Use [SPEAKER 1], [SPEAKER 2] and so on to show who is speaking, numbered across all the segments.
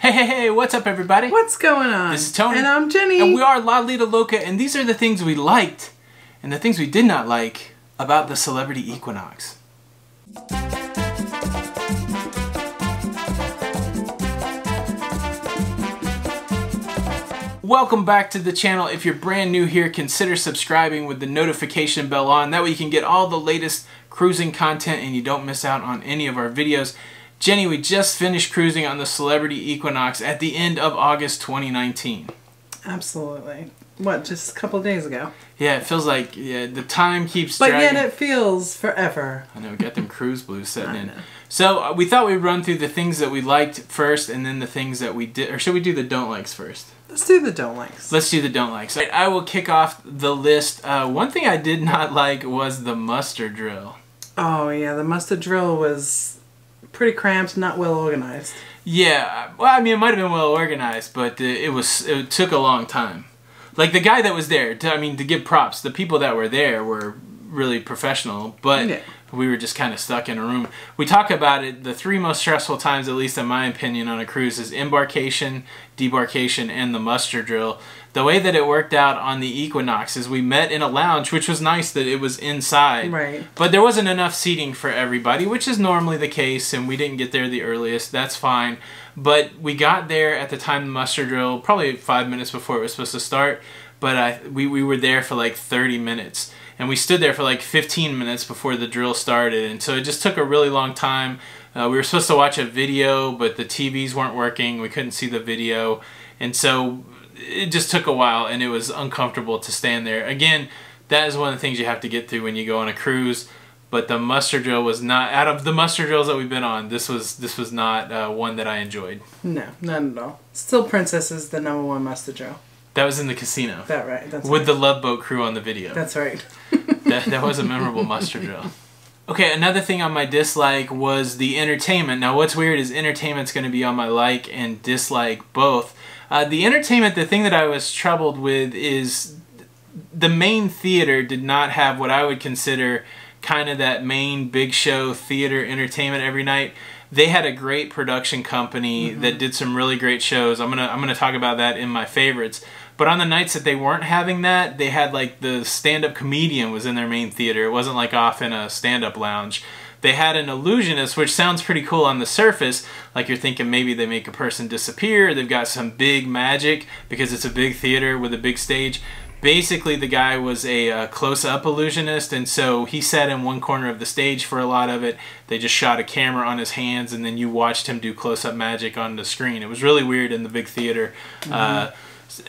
[SPEAKER 1] Hey, what's up everybody?
[SPEAKER 2] What's going on?
[SPEAKER 1] This is Tony.
[SPEAKER 2] And I'm Jenny.
[SPEAKER 1] And we are Lido, Loca, and these are the things we liked and the things we did not like about the Celebrity Equinox. Welcome back to the channel. If you're brand new here, consider subscribing with the notification bell on. That way you can get all the latest cruising content and you don't miss out on any of our videos. Jenny, we just finished cruising on the Celebrity Equinox at the end of August 2019.
[SPEAKER 2] Absolutely. What, just a couple of days ago?
[SPEAKER 1] Yeah, it feels like the time keeps dragging.
[SPEAKER 2] But yet it feels forever.
[SPEAKER 1] I know, we got them cruise blues setting in. So we thought we'd run through the things that we liked first and then the things that we did. Or should we do the don't likes first?
[SPEAKER 2] Let's do the don't likes.
[SPEAKER 1] Let's do the don't likes. I will kick off the list. One thing I did not like was the muster drill.
[SPEAKER 2] Oh yeah, the muster drill was pretty cramped, not well organized.
[SPEAKER 1] Yeah, well, I mean, it might have been well organized, but it took a long time. Like the guy that was there, to give props, the people that were there were really professional, but yeah, we were just kind of stuck in a room. We talk about it, the three most stressful times, at least in my opinion, on a cruise is embarkation, debarkation, and the muster drill. The way that it worked out on the Equinox is we met in a lounge, which was nice that it was inside.
[SPEAKER 2] Right.
[SPEAKER 1] But there wasn't enough seating for everybody, which is normally the case, and we didn't get there the earliest. That's fine. But we got there at the time of the muster drill, probably 5 minutes before it was supposed to start. But we were there for like 30 minutes. And we stood there for like 15 minutes before the drill started. And so it just took a really long time. We were supposed to watch a video, but the TVs weren't working. We couldn't see the video. And so it just took a while, and it was uncomfortable to stand there. Again, that is one of the things you have to get through when you go on a cruise. But the muster drill was not, out of the muster drills that we've been on, this was not one that I enjoyed.
[SPEAKER 2] No, not at all. Still Princess is the #1 muster drill.
[SPEAKER 1] That was in the casino.
[SPEAKER 2] That right. That's
[SPEAKER 1] with
[SPEAKER 2] right.
[SPEAKER 1] the Love Boat crew on the video.
[SPEAKER 2] That's right.
[SPEAKER 1] that was a memorable muster drill. Okay, another thing on my dislike was the entertainment. Now, what's weird is entertainment's going to be on my like and dislike both. The entertainment, the thing that I was troubled with is the main theater did not have what I would consider kind of that main big show theater entertainment every night. They had a great production company that did some really great shows. I'm gonna talk about that in my favorites. But on the nights that they weren't having that, they had like the stand-up comedian was in their main theater. It wasn't like off in a stand-up lounge. They had an illusionist, which sounds pretty cool on the surface. Like you're thinking maybe they make a person disappear. They've got some big magic because it's a big theater with a big stage. Basically, the guy was a close-up illusionist, and so he sat in one corner of the stage for a lot of it. They just shot a camera on his hands, and then you watched him do close-up magic on the screen. It was really weird in the big theater.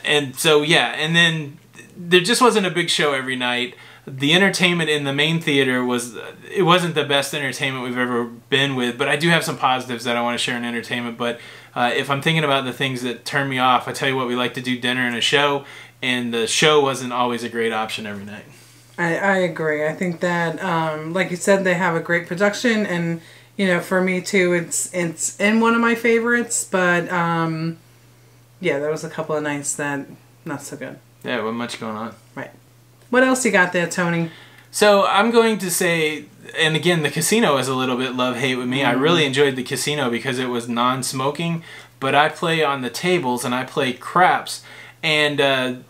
[SPEAKER 1] And so, yeah, and then there just wasn't a big show every night. The entertainment in the main theater it wasn't the best entertainment we've ever been with, but I do have some positives that I want to share in entertainment. But if I'm thinking about the things that turn me off, I tell you what, we like to do dinner and a show, and the show wasn't always a great option every night. I
[SPEAKER 2] agree. I think that, like you said, they have a great production, and, you know, for me too, it's in one of my favorites, but, yeah, there was a couple of nights that not so good.
[SPEAKER 1] Yeah, wasn't much going on.
[SPEAKER 2] Right. What else you got there, Tony?
[SPEAKER 1] So I'm going to say, and again, the casino is a little bit love-hate with me. I really enjoyed the casino because it was non-smoking, but I play on the tables and I play craps, and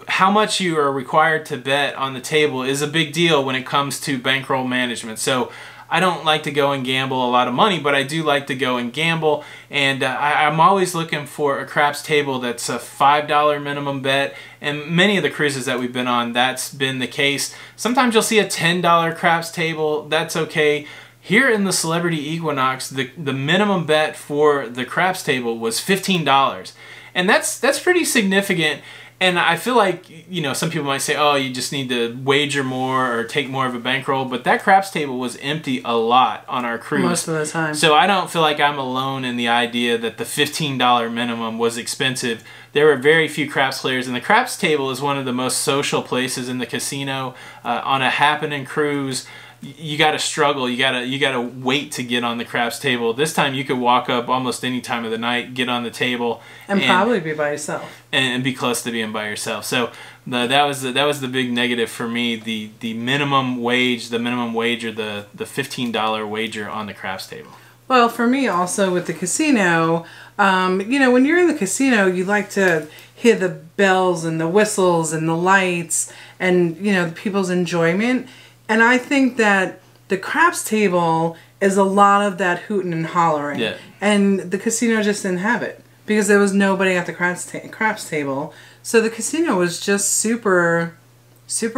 [SPEAKER 1] how much you are required to bet on the table is a big deal when it comes to bankroll management. So I don't like to go and gamble a lot of money, but I do like to go and gamble, and I'm always looking for a craps table that's a $5 minimum bet, and many of the cruises that we've been on, that's been the case. Sometimes you'll see a $10 craps table, that's okay. Here in the Celebrity Equinox, the minimum bet for the craps table was $15, and that's pretty significant. And I feel like, you know, some people might say, oh, you just need to wager more or take more of a bankroll. But that craps table was empty a lot on our cruise.
[SPEAKER 2] Most of the time.
[SPEAKER 1] So I don't feel like I'm alone in the idea that the $15 minimum was expensive. There were very few craps players. And the craps table is one of the most social places in the casino. On a happening cruise, you got to struggle. You got to wait to get on the craps table. This time you could walk up almost any time of the night, get on the table,
[SPEAKER 2] and probably be by yourself,
[SPEAKER 1] and be close to being by yourself. So that was the big negative for me. The minimum wage, the minimum wager, the $15 wager on the craps table.
[SPEAKER 2] Well, for me also with the casino, you know, when you're in the casino, you like to hear the bells and the whistles and the lights and, you know, people's enjoyment. And I think that the craps table is a lot of that hooting and hollering.
[SPEAKER 1] Yeah.
[SPEAKER 2] And the casino just didn't have it because there was nobody at the craps table. So the casino was just super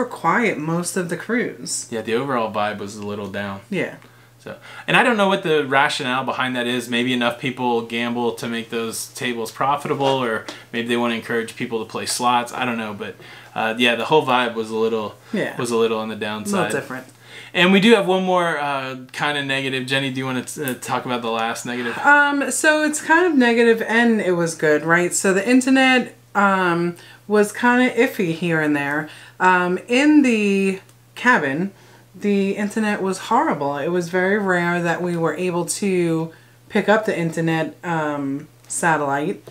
[SPEAKER 2] quiet most of the cruise.
[SPEAKER 1] Yeah, the overall vibe was a little down.
[SPEAKER 2] Yeah.
[SPEAKER 1] So, and I don't know what the rationale behind that is. Maybe enough people gamble to make those tables profitable, or maybe they want to encourage people to play slots. I don't know, but yeah, the whole vibe was a little on the downside.
[SPEAKER 2] A little different.
[SPEAKER 1] And we do have one more kind of negative. Jenny, do you want to talk about the last negative?
[SPEAKER 2] So it's kind of negative and it was good, right? So the internet was kind of iffy here and there. In the cabin, the internet was horrible. It was very rare that we were able to pick up the internet satellite.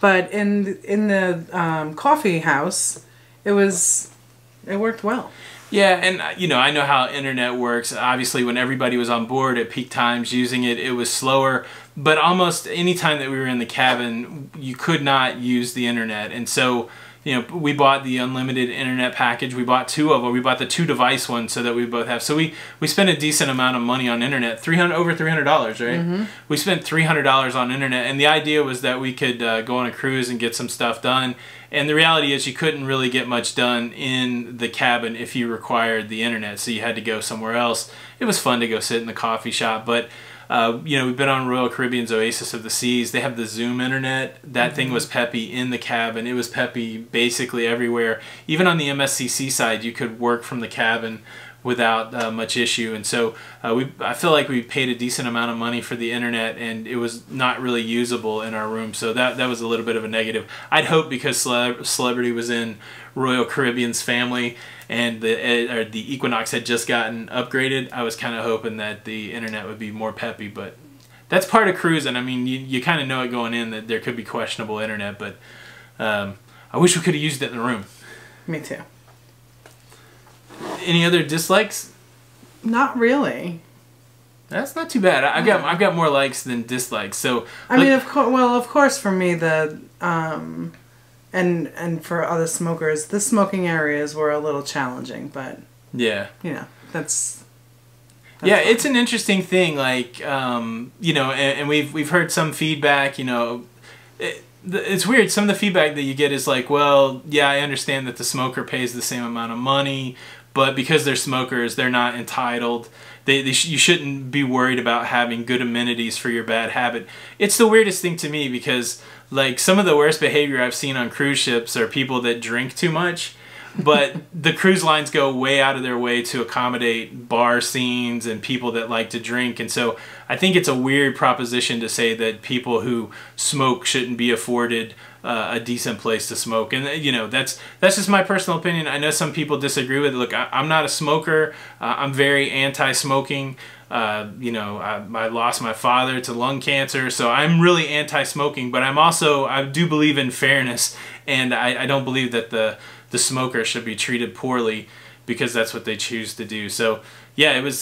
[SPEAKER 2] But in the coffee house, it worked well.
[SPEAKER 1] Yeah, and you know, I know how internet works. Obviously, when everybody was on board at peak times using it, it was slower. But almost any time that we were in the cabin, you could not use the internet. And so, you know, we bought the unlimited internet package. We bought two of them. We bought the 2-device one so that we both have. So we spent a decent amount of money on internet, over $300, right?
[SPEAKER 2] Mm-hmm.
[SPEAKER 1] We spent $300 on internet, and the idea was that we could go on a cruise and get some stuff done. And the reality is you couldn't really get much done in the cabin if you required the internet, so you had to go somewhere else. It was fun to go sit in the coffee shop, but you know, we've been on Royal Caribbean's Oasis of the Seas. They have the Zoom internet. That thing was peppy in the cabin. It was peppy basically everywhere. Even on the MSCC side, you could work from the cabin without much issue. And so I feel like we paid a decent amount of money for the internet, and it was not really usable in our room. So that was a little bit of a negative. I'd hope because Celebrity was in Royal Caribbean's family and the Equinox had just gotten upgraded, I was kind of hoping that the internet would be more peppy. But that's part of cruising. I mean, you kind of know it going in that there could be questionable internet, but I wish we could have used it in the room.
[SPEAKER 2] Me too.
[SPEAKER 1] Any other dislikes?
[SPEAKER 2] Not really.
[SPEAKER 1] That's not too bad. I've got more likes than dislikes. So
[SPEAKER 2] I mean, of course, for me the and for other smokers, the smoking areas were a little challenging, but
[SPEAKER 1] yeah,
[SPEAKER 2] you know, that's
[SPEAKER 1] yeah,
[SPEAKER 2] fine.
[SPEAKER 1] It's an interesting thing. Like you know, and we've heard some feedback. You know, it's weird. Some of the feedback that you get is like, well, yeah, I understand that the smoker pays the same amount of money, but because they're smokers, they're not entitled. You shouldn't be worried about having good amenities for your bad habit. It's the weirdest thing to me because, like, some of the worst behavior I've seen on cruise ships are people that drink too much, but the cruise lines go way out of their way to accommodate bar scenes and people that like to drink. And so I think it's a weird proposition to say that people who smoke shouldn't be afforded a decent place to smoke. And you know, that's just my personal opinion. I know some people disagree with it. Look, I'm not a smoker. I'm very anti-smoking. You know, I lost my father to lung cancer, so I'm really anti-smoking, but I do believe in fairness, and I don't believe that the smoker should be treated poorly because that's what they choose to do. So yeah, it was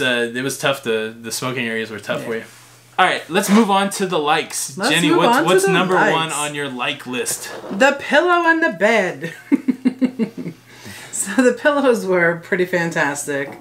[SPEAKER 1] tough. The smoking areas were tough for you. All right, let's move on to the likes. Jenny, what's number one on your like list?
[SPEAKER 2] The pillow and the bed. So the pillows were pretty fantastic.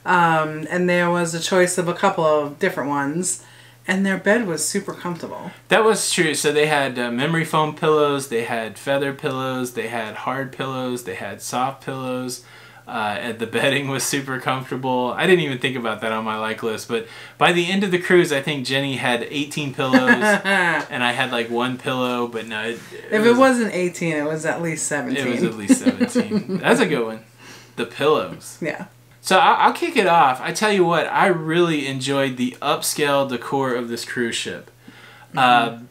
[SPEAKER 2] And there was a choice of a couple of different ones. And their bed was super comfortable.
[SPEAKER 1] That was true. So they had memory foam pillows, they had feather pillows, they had hard pillows, they had soft pillows. And the bedding was super comfortable. I didn't even think about that on my like list, but by the end of the cruise, I think Jenny had 18 pillows, and I had like one pillow. But no, if
[SPEAKER 2] it wasn't 18, it was at least 17.
[SPEAKER 1] It was at least 17. That's a good one. The pillows.
[SPEAKER 2] Yeah.
[SPEAKER 1] So I'll kick it off. I tell you what, I really enjoyed the upscale decor of this cruise ship. Mm-hmm.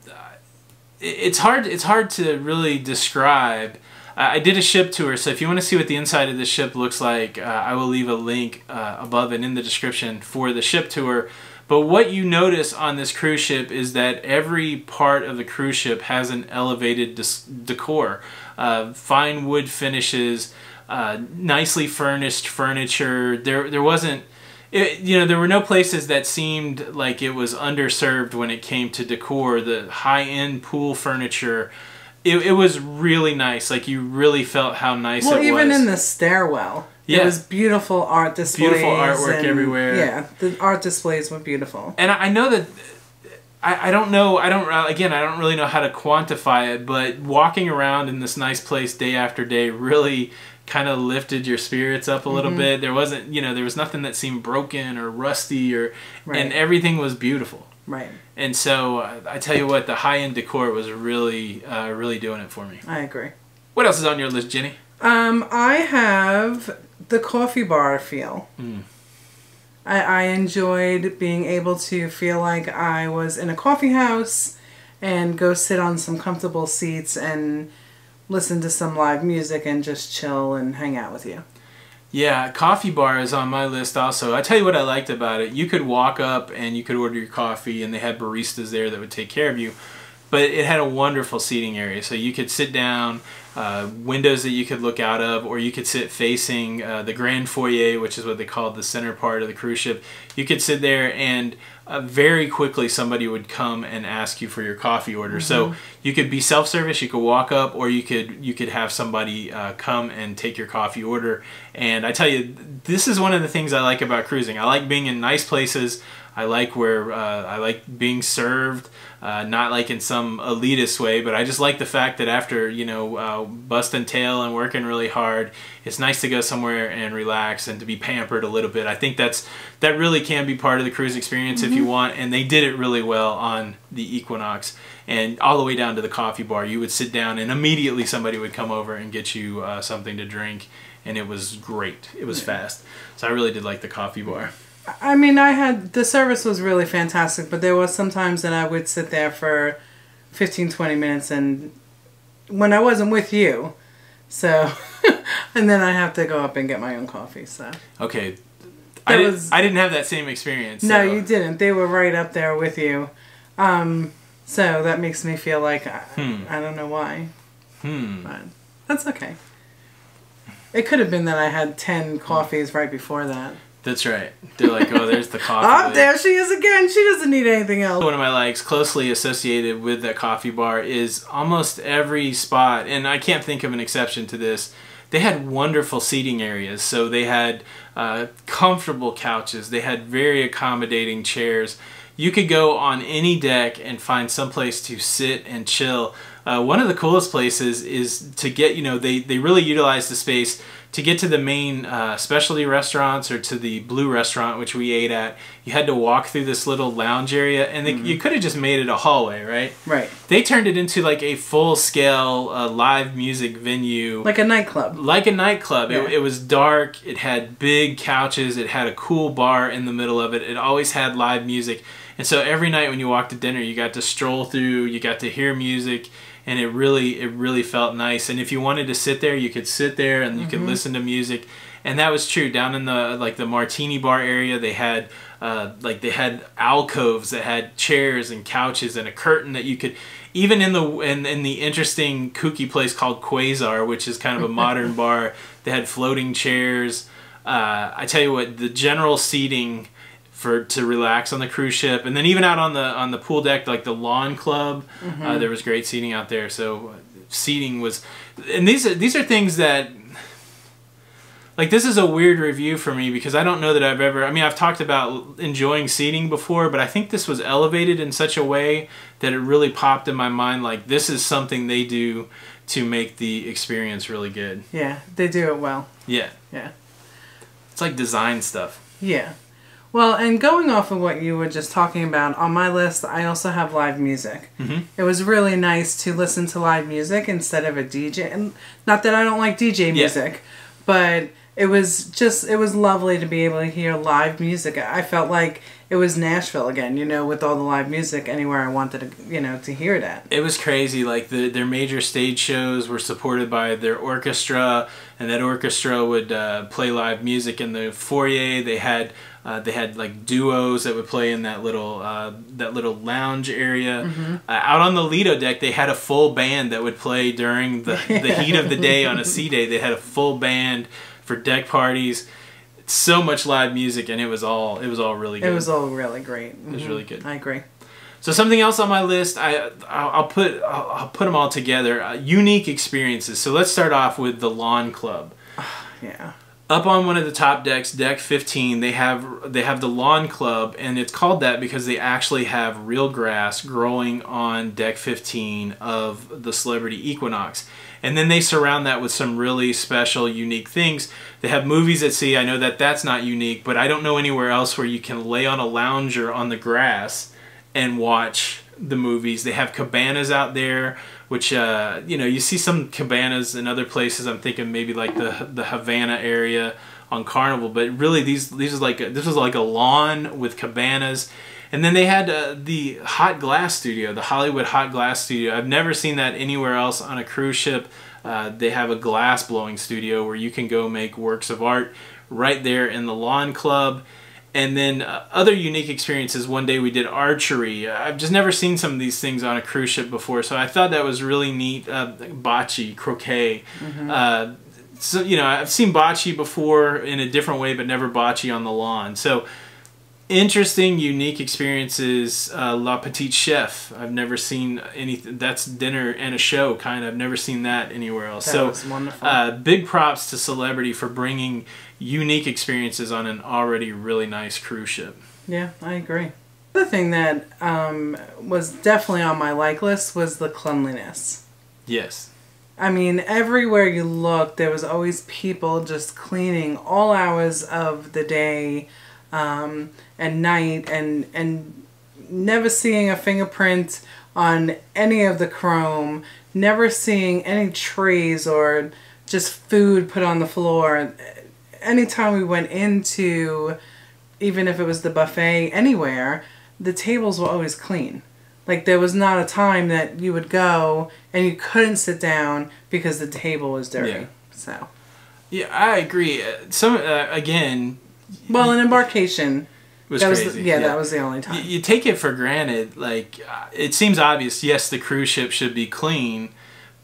[SPEAKER 1] It's hard to really describe. I did a ship tour, so if you want to see what the inside of the ship looks like, I will leave a link above and in the description for the ship tour. But what you notice on this cruise ship is that every part of the cruise ship has an elevated decor. Fine wood finishes, nicely furnished furniture. There wasn't there were no places that seemed like it was underserved when it came to decor. The high-end pool furniture, it was really nice. Like, you really felt how nice it was.
[SPEAKER 2] Well, even in the stairwell. Yeah. There was beautiful art displays.
[SPEAKER 1] Beautiful artwork everywhere.
[SPEAKER 2] Yeah, the art displays were beautiful.
[SPEAKER 1] And I know that, I don't know, I don't really know how to quantify it, but walking around in this nice place day after day really kind of lifted your spirits up a little bit. There wasn't, there was nothing that seemed broken or rusty, and everything was beautiful.
[SPEAKER 2] Right.
[SPEAKER 1] And so I tell you what, the high-end decor was really, really doing it for me.
[SPEAKER 2] I agree.
[SPEAKER 1] What else is on your list, Jenny?
[SPEAKER 2] I have the coffee bar feel. I enjoyed being able to feel like I was in a coffee house and go sit on some comfortable seats and listen to some live music and just chill and hang out with you.
[SPEAKER 1] Yeah, coffee bar is on my list also. I tell you what I liked about it. You could walk up and you could order your coffee and they had baristas there that would take care of you. But it had a wonderful seating area. So you could sit down, windows that you could look out of, or you could sit facing the grand foyer, which is what they called the center part of the cruise ship. You could sit there and very quickly somebody would come and ask you for your coffee order. So you could be self-service, you could walk up, or you could have somebody come and take your coffee order. And I tell you, this is one of the things I like about cruising. I like being in nice places. I like where I like being served, not like in some elitist way, but I just like the fact that after busting tail and working really hard, it's nice to go somewhere and relax and to be pampered a little bit. I think that really can be part of the cruise experience if you want, and they did it really well on the Equinox. And all the way down to the coffee bar, you would sit down and immediately somebody would come over and get you something to drink, and it was great. It was fast. So I really did like the coffee bar.
[SPEAKER 2] I mean, the service was really fantastic, but there was some times that I would sit there for 15, 20 minutes and when I wasn't with you, so, and then I have to go up and get my own coffee, so. Okay.
[SPEAKER 1] I didn't have that same experience.
[SPEAKER 2] No, you didn't. They were right up there with you. So that makes me feel like, I don't know why. But that's okay. It could have been that I had 10 coffees right before that.
[SPEAKER 1] That's right. They're like, oh, there's the coffee.
[SPEAKER 2] Oh, there she is again. She doesn't need anything else.
[SPEAKER 1] One of my likes closely associated with that coffee bar is almost every spot, and I can't think of an exception to this, they had wonderful seating areas. So they had comfortable couches. They had very accommodating chairs. You could go on any deck and find someplace to sit and chill. One of the coolest places is to get, they really utilize the space to get to the main specialty restaurants or to the Blue restaurant, which we ate at. You had to walk through this little lounge area, and you could have just made it a hallway, right? Right. They turned it into like a full-scale live music venue.
[SPEAKER 2] Like a nightclub.
[SPEAKER 1] Like a nightclub. Yeah. It was dark. It had big couches. It had a cool bar in the middle of it. It always had live music. And so every night when you walked to dinner, you got to stroll through, you got to hear music, and it really felt nice. And if you wanted to sit there, you could sit there and you could listen to music. And that was true. Down in the martini bar area, they had they had alcoves that had chairs and couches and a curtain that you could, even in the interesting kooky place called Quasar, which is kind of a modern bar, they had floating chairs. I tell you what, the general seating to relax on the cruise ship, and then even out on the pool deck, like the lawn club, there was great seating out there. So seating was, and these are things that, like, this is a weird review for me because I don't know that I've talked about enjoying seating before, but I think this was elevated in such a way that it really popped in my mind, like, this is something they do to make the experience really good.
[SPEAKER 2] Yeah, they do it well.
[SPEAKER 1] Yeah.
[SPEAKER 2] Yeah.
[SPEAKER 1] It's like design stuff.
[SPEAKER 2] Yeah. Well, and going off of what you were just talking about, on my list, I also have live music. It was really nice to listen to live music instead of a DJ. And not that I don't like DJ music, but it was lovely to be able to hear live music. I felt like it was Nashville again, with all the live music anywhere I wanted to, to hear it at.
[SPEAKER 1] It was crazy. Like, their major stage shows were supported by their orchestra, and that orchestra would play live music in the foyer. They had like duos that would play in that little lounge area. Out on the Lido deck, they had a full band that would play during the heat of the day on a sea day. They had a full band for deck parties. so much live music, and it was all really good.
[SPEAKER 2] It was all really great.
[SPEAKER 1] It was really good.
[SPEAKER 2] I agree.
[SPEAKER 1] So something else on my list, I'll put them all together. Unique experiences. So let's start off with the Lawn Club.
[SPEAKER 2] Yeah.
[SPEAKER 1] Up on one of the top decks, deck 15, they have the Lawn Club, and it's called that because they actually have real grass growing on deck 15 of the Celebrity Equinox. And then they surround that with some really special, unique things. They have movies at sea. I know that that's not unique, but I don't know anywhere else where you can lay on a lounger on the grass and watch the movies. They have cabanas out there, which you know, you see some cabanas in other places. I'm thinking maybe like the Havana area on Carnival, but really this was like a lawn with cabanas. And then they had the hot glass studio, the Hollywood hot glass studio. I've never seen that anywhere else on a cruise ship. They have a glass blowing studio where you can go make works of art right there in the Lawn Club. And then other unique experiences. One day we did archery. I've just never seen some of these things on a cruise ship before, so I thought that was really neat. Bocce, croquet. So, you know, I've seen bocce before in a different way, but never bocce on the lawn. So, interesting, unique experiences. La Petite Chef. I've never seen anything. That's dinner and a show, kind of. I've never seen that anywhere else.
[SPEAKER 2] That was wonderful.
[SPEAKER 1] Big props to Celebrity for bringing unique experiences on an already really nice cruise ship.
[SPEAKER 2] Yeah, I agree. The thing that was definitely on my like list was the cleanliness.
[SPEAKER 1] Yes.
[SPEAKER 2] I mean, everywhere you look, there was always people just cleaning all hours of the day and night, and never seeing a fingerprint on any of the chrome, never seeing any trays or just food put on the floor. Anytime we went into, even if it was the buffet, anywhere, the tables were always clean. Like, there was not a time that you would go and you couldn't sit down because the table was dirty.
[SPEAKER 1] Yeah.
[SPEAKER 2] So.
[SPEAKER 1] Yeah, I agree. Some again.
[SPEAKER 2] Well, an embarkation
[SPEAKER 1] was crazy.
[SPEAKER 2] That was the only time.
[SPEAKER 1] You take it for granted. Like, it seems obvious. Yes, the cruise ship should be clean,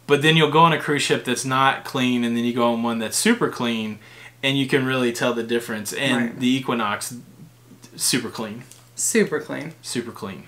[SPEAKER 1] but then you'll go on a cruise ship that's not clean, and then you go on one that's super clean, and you can really tell the difference. And
[SPEAKER 2] right.
[SPEAKER 1] The Equinox, super clean.
[SPEAKER 2] Super clean.
[SPEAKER 1] Super clean.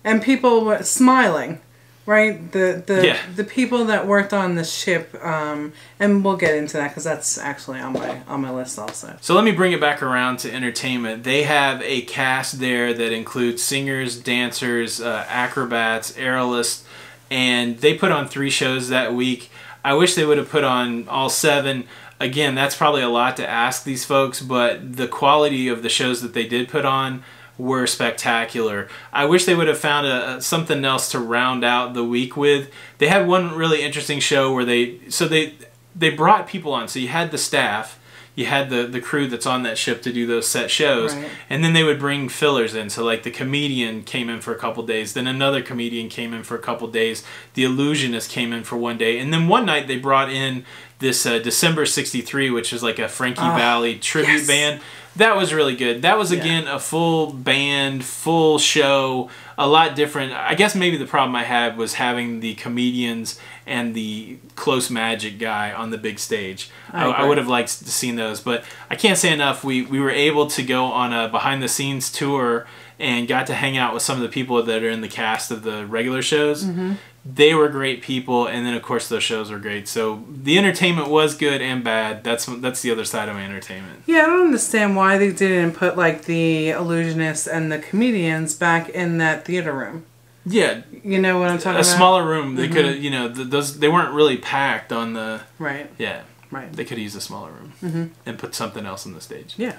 [SPEAKER 2] And people were smiling, right? The people that worked on the ship, and we'll get into that because that's actually on my list also.
[SPEAKER 1] So let me bring it back around to entertainment. They have a cast there that includes singers, dancers, acrobats, aerialists, and they put on 3 shows that week. I wish they would have put on all 7. Again, that's probably a lot to ask these folks, but the quality of the shows that they did put on were spectacular. I wish they would have found something else to round out the week with. They had one really interesting show where they brought people on. So you had the staff, you had the crew that's on that ship to do those set shows,
[SPEAKER 2] right.
[SPEAKER 1] And then they would bring fillers in. So like the comedian came in for a couple days, then another comedian came in for a couple days, the illusionist came in for one day, and then one night they brought in this December '63, which was like a Frankie Valli tribute band. That was really good. That was, again, a full band, full show, a lot different. I guess maybe the problem I had was having the comedians and the close magic guy on the big stage. I would have liked to seen those, but I can't say enough. We were able to go on a behind-the-scenes tour and got to hang out with some of the people that are in the cast of the regular shows. Mm-hmm. They were great people, and then of course those shows were great. So the entertainment was good and bad. That's the other side of my entertainment.
[SPEAKER 2] Yeah, I don't understand why they didn't put like the illusionists and the comedians back in that theater room.
[SPEAKER 1] Yeah,
[SPEAKER 2] you know what I'm talking about.
[SPEAKER 1] A smaller room. They could have, you know, those they weren't really packed on the.
[SPEAKER 2] Right.
[SPEAKER 1] Yeah.
[SPEAKER 2] Right.
[SPEAKER 1] They could use a smaller room and put something else on the stage.
[SPEAKER 2] Yeah.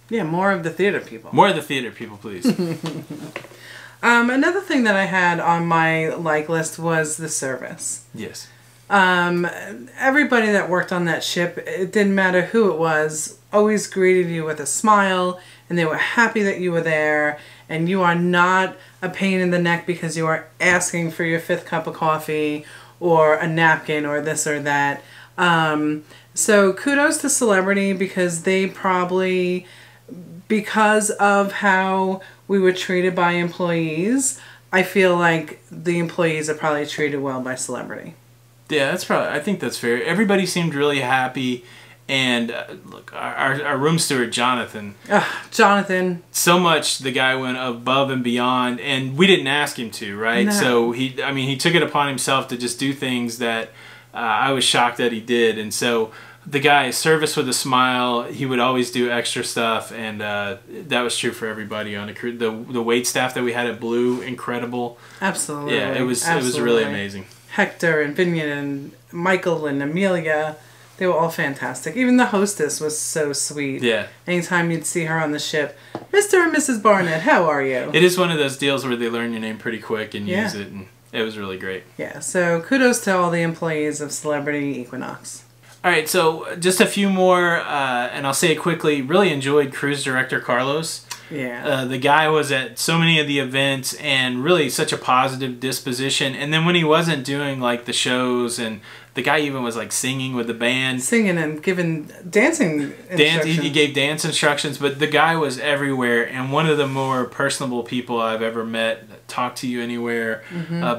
[SPEAKER 2] Yeah, more of the theater people.
[SPEAKER 1] More of the theater people, please.
[SPEAKER 2] Another thing that I had on my like list was the service.
[SPEAKER 1] Yes.
[SPEAKER 2] Everybody that worked on that ship, it didn't matter who it was, always greeted you with a smile, and they were happy that you were there, and you are not a pain in the neck because you are asking for your 5th cup of coffee or a napkin or this or that. So kudos to Celebrity because they probably, because of how we were treated by employees, I feel like the employees are probably treated well by Celebrity.
[SPEAKER 1] Yeah, I think that's fair. Everybody seemed really happy, And look, our room steward, Jonathan.
[SPEAKER 2] Jonathan.
[SPEAKER 1] So much the guy went above and beyond, and we didn't ask him to, right?
[SPEAKER 2] No.
[SPEAKER 1] So he took it upon himself to just do things that I was shocked that he did. And so the guy, service with a smile, he would always do extra stuff, and that was true for everybody on the cruise. The wait staff that we had at Blue, incredible.
[SPEAKER 2] Absolutely.
[SPEAKER 1] Yeah, it was really amazing.
[SPEAKER 2] Hector and Vinian and Michael and Amelia, they were all fantastic. Even the hostess was so sweet.
[SPEAKER 1] Yeah.
[SPEAKER 2] Anytime you'd see her on the ship, Mr. and Mrs. Barnett, how are you?
[SPEAKER 1] It is one of those deals where they learn your name pretty quick and use it, and it was really great.
[SPEAKER 2] Yeah, so kudos to all the employees of Celebrity Equinox.
[SPEAKER 1] All right, so just a few more, and I'll say it quickly. Really enjoyed cruise director Carlos.
[SPEAKER 2] Yeah.
[SPEAKER 1] The guy was at so many of the events and really such a positive disposition. And then when he wasn't doing like the shows, and the guy even was like singing with the band.
[SPEAKER 2] Singing and giving dancing instructions.
[SPEAKER 1] He gave dance instructions, but the guy was everywhere, and one of the more personable people I've ever met. Talk to you anywhere.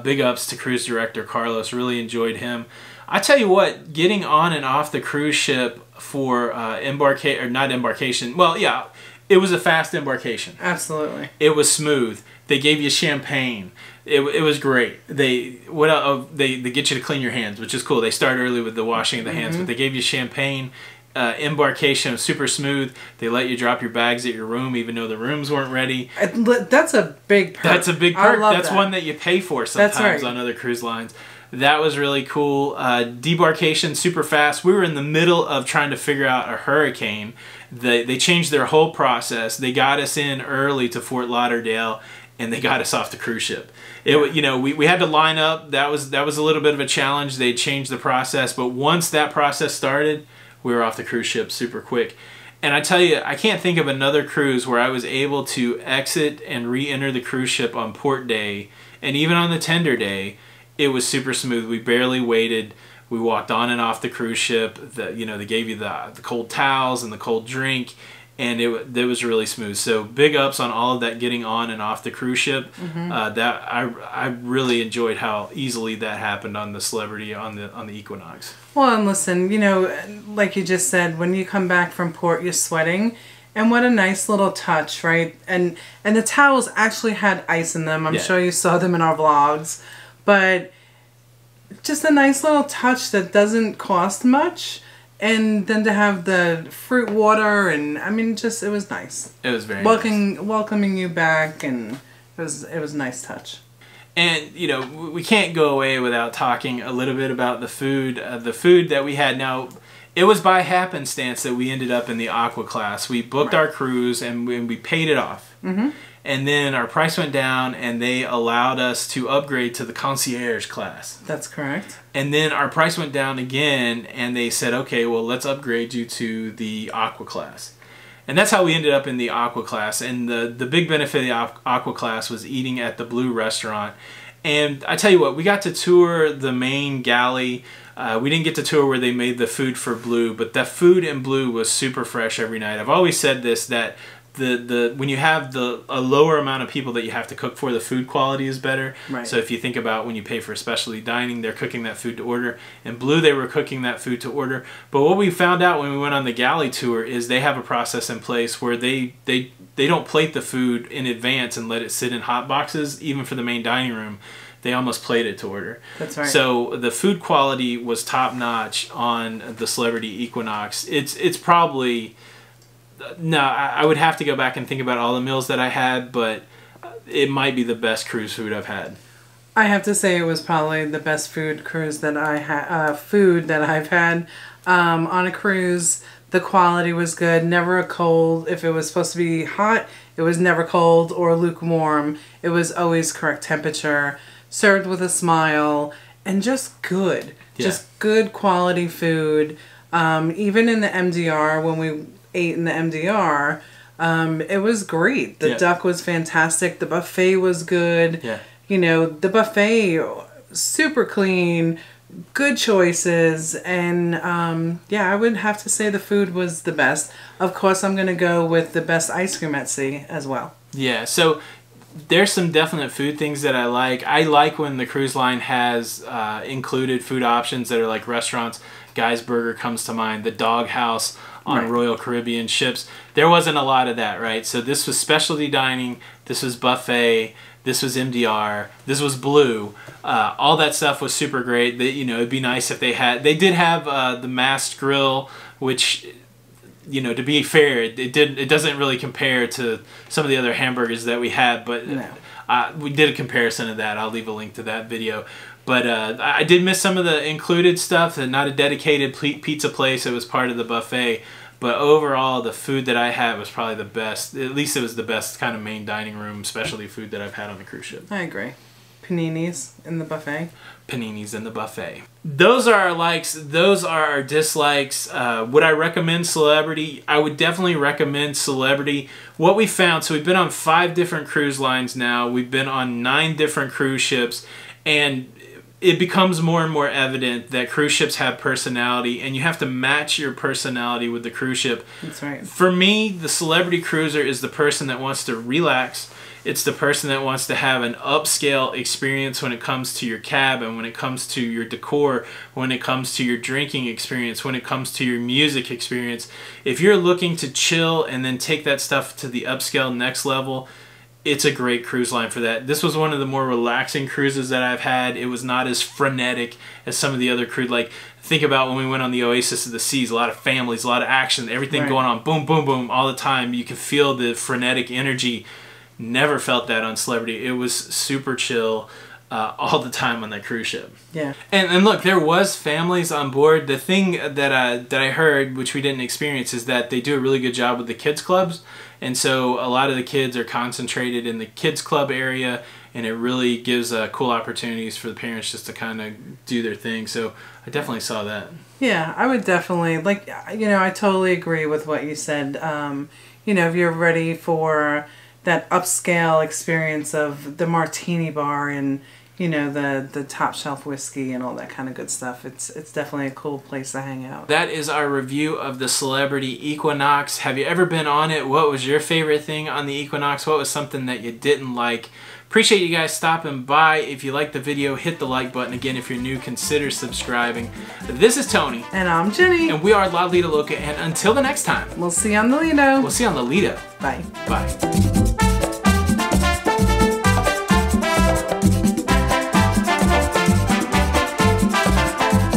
[SPEAKER 1] Big ups to cruise director Carlos. Really enjoyed him. I tell you what, getting on and off the cruise ship for not embarkation. Well, yeah, it was a fast embarkation.
[SPEAKER 2] Absolutely.
[SPEAKER 1] It was smooth. They gave you champagne. It was great. They get you to clean your hands, which is cool. They start early with the washing of the hands, but they gave you champagne. Embarkation was super smooth. They let you drop your bags at your room, even though the rooms weren't ready.
[SPEAKER 2] That's a big perk.
[SPEAKER 1] That's a big perk. That's
[SPEAKER 2] that.
[SPEAKER 1] one that you pay for sometimes on other cruise lines. That was really cool. Debarkation, super fast. We were in the middle of trying to figure out a hurricane. They changed their whole process. They got us in early to Fort Lauderdale, and they got us off the cruise ship. We had to line up. That was a little bit of a challenge. They changed the process, but once that process started, we were off the cruise ship super quick. And I tell you, I can't think of another cruise where I was able to exit and re-enter the cruise ship on port day, and even on the tender day. It was super smooth. We barely waited. We walked on and off the cruise ship. They gave you the cold towels and the cold drink, and it was really smooth. So big ups on all of that getting on and off the cruise ship. That I really enjoyed how easily that happened on the Celebrity on the Equinox.
[SPEAKER 2] Well, and listen, like you just said, when you come back from port, you're sweating. And what a nice little touch, right? And the towels actually had ice in them. I'm sure you saw them in our vlogs. But just a nice little touch that doesn't cost much, and then to have the fruit water, and I mean, it was nice.
[SPEAKER 1] It was very nice.
[SPEAKER 2] Welcoming you back, and it was a nice touch.
[SPEAKER 1] And we can't go away without talking a little bit about the food. The food that we had. Now, it was by happenstance that we ended up in the Aqua class. We booked our cruise and we paid it off. And then our price went down, and they allowed us to upgrade to the concierge class.
[SPEAKER 2] That's correct.
[SPEAKER 1] And then our price went down again, and they said, okay, well, let's upgrade you to the Aqua class. And that's how we ended up in the Aqua class. And the big benefit of the Aqua class was eating at the Blue restaurant. And I tell you what, we got to tour the main galley. We didn't get to tour where they made the food for Blue, but the food in Blue was super fresh every night. I've always said this, that when you have a lower amount of people that you have to cook for, the food quality is better.
[SPEAKER 2] Right.
[SPEAKER 1] So if you think about when you pay for specialty dining, they're cooking that food to order. In Blue, they were cooking that food to order. But what we found out when we went on the galley tour is they have a process in place where they don't plate the food in advance and let it sit in hot boxes, even for the main dining room. They almost plate it to order.
[SPEAKER 2] That's right.
[SPEAKER 1] So the food quality was top notch on the Celebrity Equinox. It's probably... No, I would have to go back and think about all the meals that I had, but it might be the best cruise food I've had.
[SPEAKER 2] I have to say it was probably the best cruise that I've had on a cruise. The quality was good, never a cold. If it was supposed to be hot, it was never cold or lukewarm. It was always correct temperature, served with a smile, and just good.
[SPEAKER 1] Yeah.
[SPEAKER 2] Just good quality food. Even in the MDR, when we ate in the MDR, it was great. The duck was fantastic. The buffet was good.
[SPEAKER 1] Yeah.
[SPEAKER 2] The buffet, super clean, good choices, and I would have to say the food was the best. Of course, I'm going to go with the best ice cream at sea as well.
[SPEAKER 1] Yeah, so there's some definite food things that I like. I like when the cruise line has included food options that are like restaurants. Guy's Burger comes to mind. The Dog House on Royal Caribbean ships. There wasn't a lot of that, right? So this was specialty dining. This was buffet. This was MDR. This was Blue. All that stuff was super great. You know, it'd be nice if they had. They did have the Mast grill, which, you know, to be fair, it doesn't really compare to some of the other hamburgers that we had, but we did a comparison of that. I'll leave a link to that video. But I did miss some of the included stuff, and not a dedicated pizza place. It was part of the buffet. But overall, the food that I had was probably the best. At least it was the best kind of main dining room specialty food that I've had on the cruise ship.
[SPEAKER 2] I agree. Paninis in the buffet.
[SPEAKER 1] Paninis in the buffet. Those are our likes. Those are our dislikes. Would I recommend Celebrity? I would definitely recommend Celebrity. What we found, so we've been on 5 different cruise lines now. We've been on 9 different cruise ships. And it becomes more and more evident that cruise ships have personality, and you have to match your personality with the cruise ship.
[SPEAKER 2] That's right.
[SPEAKER 1] For me, the Celebrity Cruiser is the person that wants to relax. It's the person that wants to have an upscale experience when it comes to your cabin, when it comes to your decor, when it comes to your drinking experience, when it comes to your music experience. If you're looking to chill and then take that stuff to the upscale next level, it's a great cruise line for that. This was one of the more relaxing cruises that I've had. It was not as frenetic as some of the other cruises. Like, think about when we went on the Oasis of the Seas. A lot of families, a lot of action, everything going on, boom, boom, boom, all the time. You can feel the frenetic energy. Never felt that on Celebrity. It was super chill all the time on that cruise ship.
[SPEAKER 2] Yeah.
[SPEAKER 1] And look, there was families on board. The thing that I heard, which we didn't experience, is that they do a really good job with the kids clubs. And so a lot of the kids are concentrated in the kids club area, and it really gives cool opportunities for the parents just to kind of do their thing. So I definitely saw that.
[SPEAKER 2] Yeah, I would definitely, like, you know, I totally agree with what you said. You know, if you're ready for that upscale experience of the martini bar and, you know, the top shelf whiskey and all that kind of good stuff, it's definitely a cool place to hang out.
[SPEAKER 1] That is our review of the Celebrity Equinox. Have you ever been on it? What was your favorite thing on the Equinox? What was something that you didn't like? Appreciate you guys stopping by. If you liked the video, hit the like button. Again, if you're new, consider subscribing. This is Tony.
[SPEAKER 2] And I'm Jenny.
[SPEAKER 1] And we are Lido, Loca. And until the next time,
[SPEAKER 2] we'll see you on the Lido.
[SPEAKER 1] We'll see you on the Lido.
[SPEAKER 2] Bye.
[SPEAKER 1] Bye.